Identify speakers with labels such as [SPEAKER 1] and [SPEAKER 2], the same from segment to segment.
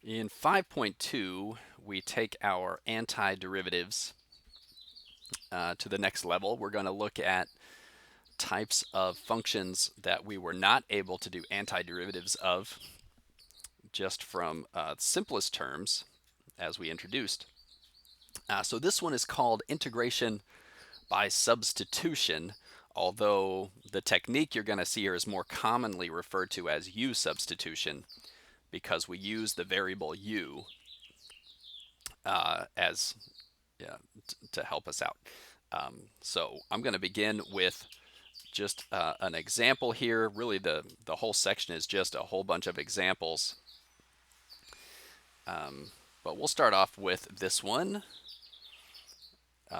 [SPEAKER 1] In 5.2, we take our antiderivatives to the next level. We're going to look at types of functions that we were not able to do antiderivatives of just from simplest terms as we introduced. So this one is called integration by substitution, although the technique you're going to see here is more commonly referred to as U substitution because we use the variable U as to help us out. So I'm going to begin with just an example here. Really, the whole section is just a whole bunch of examples. But we'll start off with this one.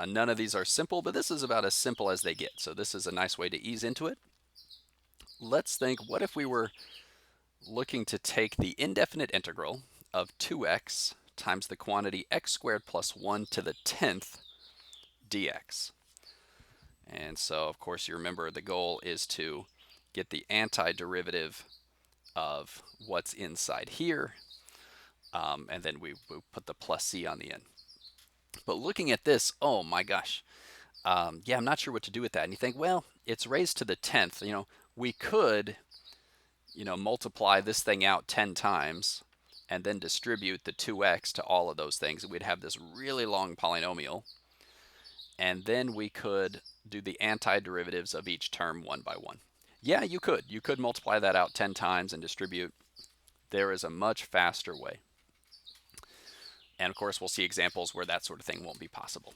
[SPEAKER 1] None of these are simple, but this is about as simple as they get. So this is a nice way to ease into it. Let's think, what if we were looking to take the indefinite integral of 2x times the quantity x squared plus 1 to the 10th dx. And so, of course, you remember the goal is to get the antiderivative of what's inside here, and then we put the plus c on the end. But looking at this, oh my gosh, yeah, I'm not sure what to do with that. And you think, well, it's raised to the 10th. We could, multiply this thing out 10 times and then distribute the 2x to all of those things. We'd have this really long polynomial. And then we could do the antiderivatives of each term one by one. Yeah, you could. You could multiply that out 10 times and distribute. There is a much faster way. And of course, we'll see examples where that sort of thing won't be possible.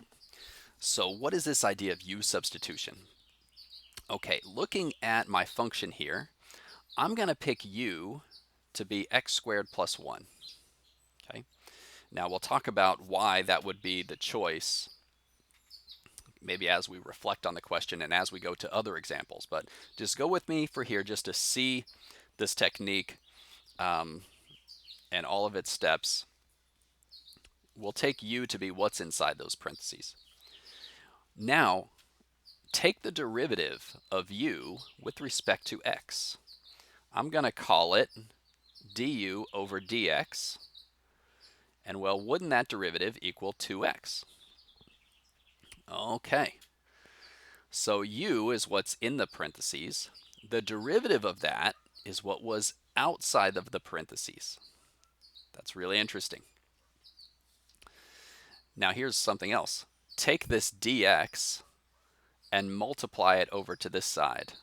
[SPEAKER 1] So what is this idea of U substitution? Okay, looking at my function here, I'm going to pick U to be x squared plus 1. Okay. Now we'll talk about why that would be the choice maybe as we reflect on the question and as we go to other examples. But just go with me for here just to see this technique and all of its steps. We'll take U to be what's inside those parentheses. Now, take the derivative of U with respect to x. I'm going to call it du over dx. And well, wouldn't that derivative equal 2x? Okay. So U is what's in the parentheses. The derivative of that is what was outside of the parentheses. That's really interesting. Now here's something else. Take this dx and multiply it over to this side.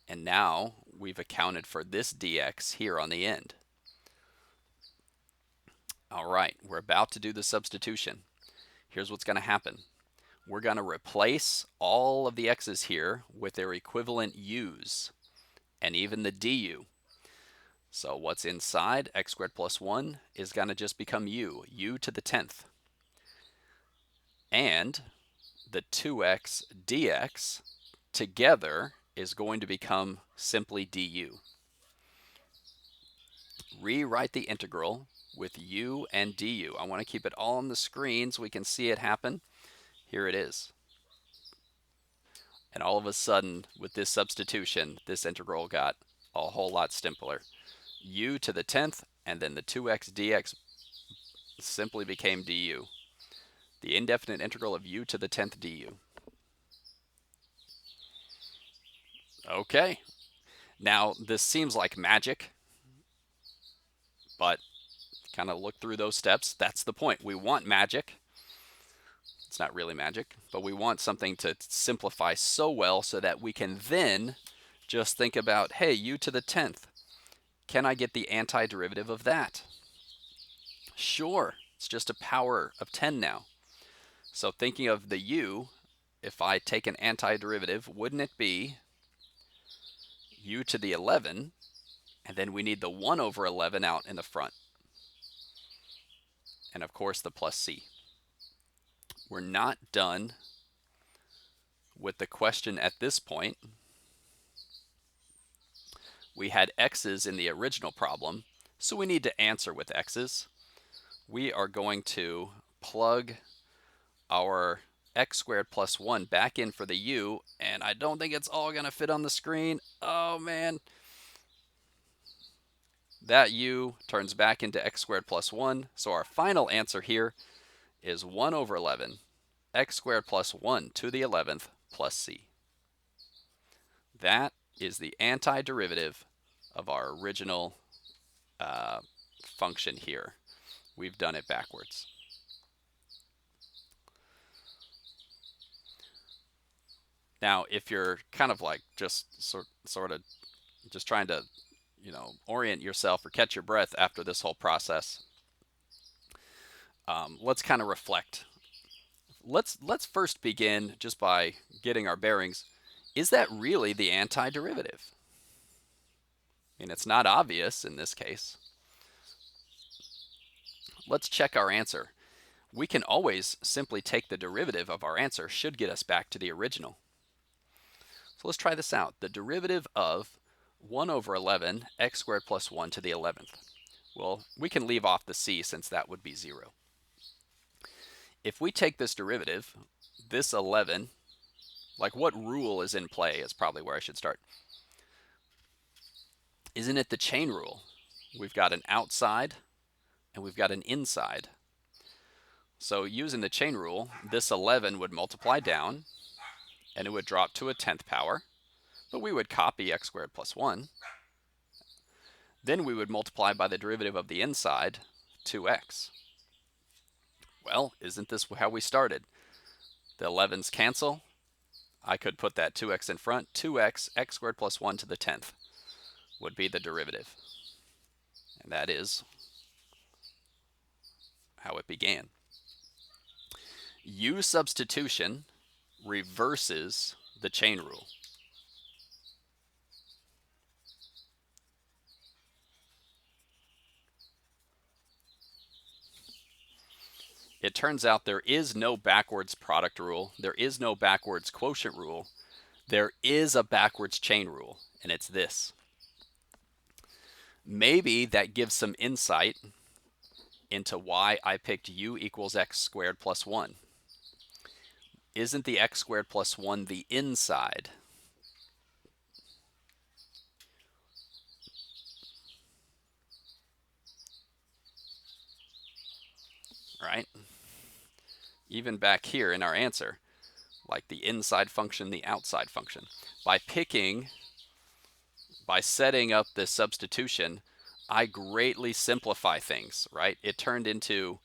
[SPEAKER 1] And now we've accounted for this dx here on the end. All right, we're about to do the substitution. Here's what's going to happen. We're going to replace all of the x's here with their equivalent u's and even the du. So what's inside x squared plus 1 is going to just become u to the 10th. And the 2x dx together is going to become simply du. Rewrite the integral with u and du. I want to keep it all on the screen so we can see it happen. Here it is. And all of a sudden, with this substitution, this integral got a whole lot simpler. U to the 10th, and then the 2x dx simply became du. The indefinite integral of u to the 10th du. Okay. Now, this seems like magic, but kind of look through those steps. That's the point. We want magic. It's not really magic, but we want something to simplify so well so that we can then just think about, hey, u to the 10th. Can I get the antiderivative of that? Sure, it's just a power of 10 now. So thinking of the u, if I take an antiderivative, wouldn't it be u to the 11, and then we need the 1 over 11 out in the front. And of course the plus c. We're not done with the question at this point. We had x's in the original problem, so we need to answer with x's. We are going to plug our x squared plus 1 back in for the u, and I don't think it's all going to fit on the screen. Oh man. that u turns back into x squared plus 1. So our final answer here is 1 over 11 x squared plus 1 to the 11th plus c. That is the antiderivative of our original function here. We've done it backwards. Now, if you're kind of like just sort of just trying to, orient yourself or catch your breath after this whole process, let's kind of reflect. Let's first begin just by getting our bearings. Is that really the antiderivative? I mean, it's not obvious in this case. Let's check our answer. We can always simply take the derivative of our answer, should get us back to the original. So let's try this out. The derivative of 1 over 11 x squared plus 1 to the 11th. Well, we can leave off the c since that would be 0. If we take this derivative, this 11, like what rule is in play is probably where I should start. Isn't it the chain rule? We've got an outside and we've got an inside. So using the chain rule, this 11 would multiply down and it would drop to a 10th power, but we would copy x squared plus 1. Then we would multiply by the derivative of the inside, 2x. Well, isn't this how we started? The 11s cancel. I could put that 2x in front. 2x, x squared plus 1 to the 10th would be the derivative. And that is how it began. U substitution reverses the chain rule. It turns out there is no backwards product rule. There is no backwards quotient rule. There is a backwards chain rule, and it's this. Maybe that gives some insight into why I picked u equals x squared plus 1. Isn't the x squared plus 1 the inside? Right? Even back here in our answer, like the inside function, the outside function. By setting up this substitution, I greatly simplify things, right? It turned into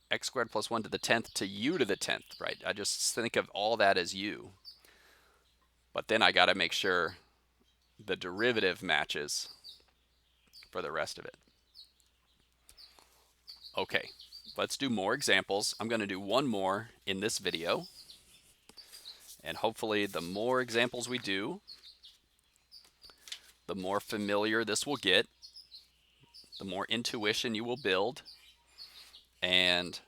[SPEAKER 1] x squared plus 1 to the 10th to u to the 10th, right? I just think of all that as u. But then I got to make sure the derivative matches for the rest of it. Okay, let's do more examples. I'm going to do one more in this video. And hopefully the more examples we do, the more familiar this will get, the more intuition you will build, and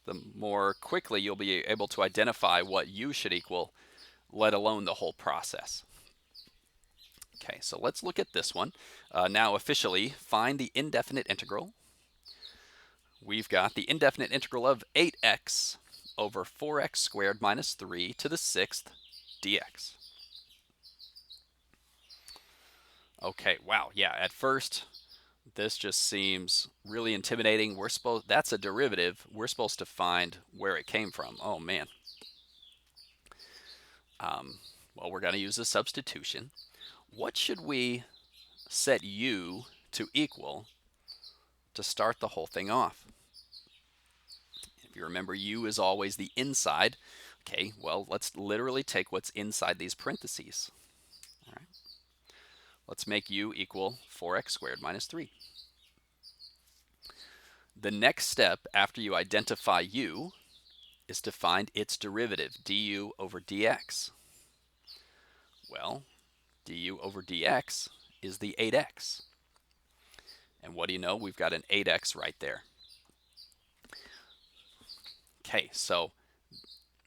[SPEAKER 1] the more quickly you'll be able to identify what u should equal, let alone the whole process. Okay, so let's look at this one. Now officially, find the indefinite integral. We've got the indefinite integral of 8x over 4x squared minus 3 to the 6th dx. Okay, wow, yeah, at first this just seems really intimidating. That's a derivative. We're supposed to find where it came from. Oh man. Well, we're going to use a substitution. What should we set u to equal to start the whole thing off? If you remember, u is always the inside. Okay, well, let's literally take what's inside these parentheses. All right. Let's make u equal 4x squared minus 3. The next step after you identify u is to find its derivative, du over dx. Well, du over dx is the 8x. And what do you know? We've got an 8x right there. Okay, so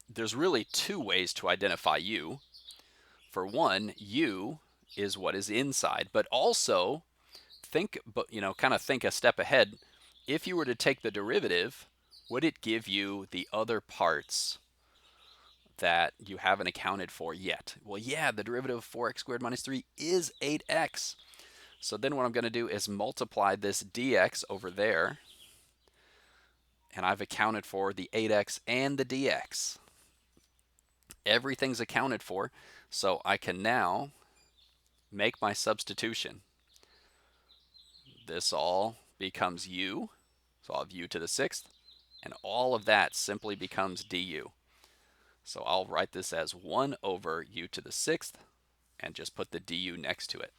[SPEAKER 1] there's really two ways to identify u. For one, u is what is inside, but also think a step ahead. If you were to take the derivative, would it give you the other parts that you haven't accounted for yet? Well, yeah, the derivative of 4x squared minus 3 is 8x. So then what I'm going to do is multiply this dx over there, and I've accounted for the 8x and the dx. Everything's accounted for, so I can now make my substitution. This all becomes u, so I'll have u to the 6th, and all of that simply becomes du. So I'll write this as 1 over u to the 6th, and just put the du next to it.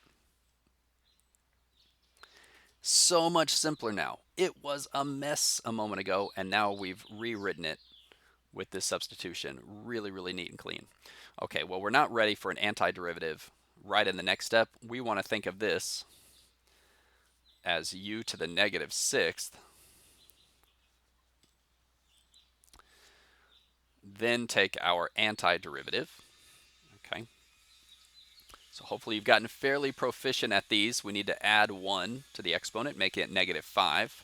[SPEAKER 1] So much simpler now. It was a mess a moment ago, and now we've rewritten it with this substitution. Really, really neat and clean. Okay, well, we're not ready for an antiderivative right in the next step. We want to think of this as u to the negative 6th, then take our antiderivative. Okay. So hopefully you've gotten fairly proficient at these. We need to add 1 to the exponent, make it negative 5.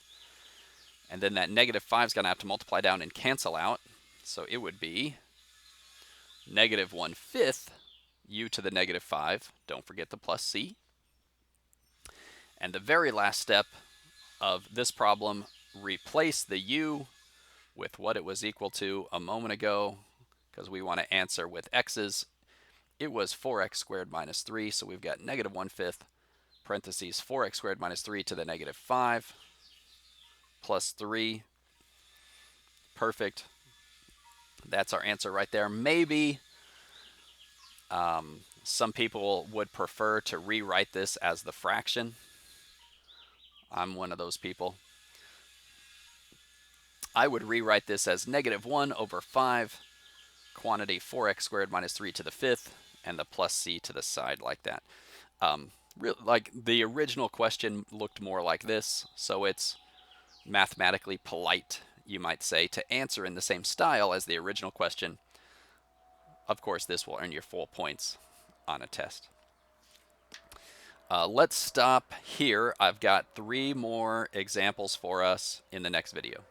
[SPEAKER 1] And then that negative 5 is going to have to multiply down and cancel out. So it would be negative 1/5 u to the negative 5. Don't forget the plus c. And the very last step of this problem, replace the u with what it was equal to a moment ago, because we want to answer with x's. It was 4x squared minus 3, so we've got negative 1/5 parentheses 4x squared minus 3 to the negative 5 plus 3. Perfect. That's our answer right there. Maybe some people would prefer to rewrite this as the fraction. I'm one of those people. I would rewrite this as negative 1 over 5, quantity 4x squared minus 3 to the 5th, and the plus c to the side like that. Like the original question looked more like this, so it's mathematically polite, you might say, to answer in the same style as the original question. Of course, this will earn you full points on a test. Let's stop here. I've got 3 more examples for us in the next video.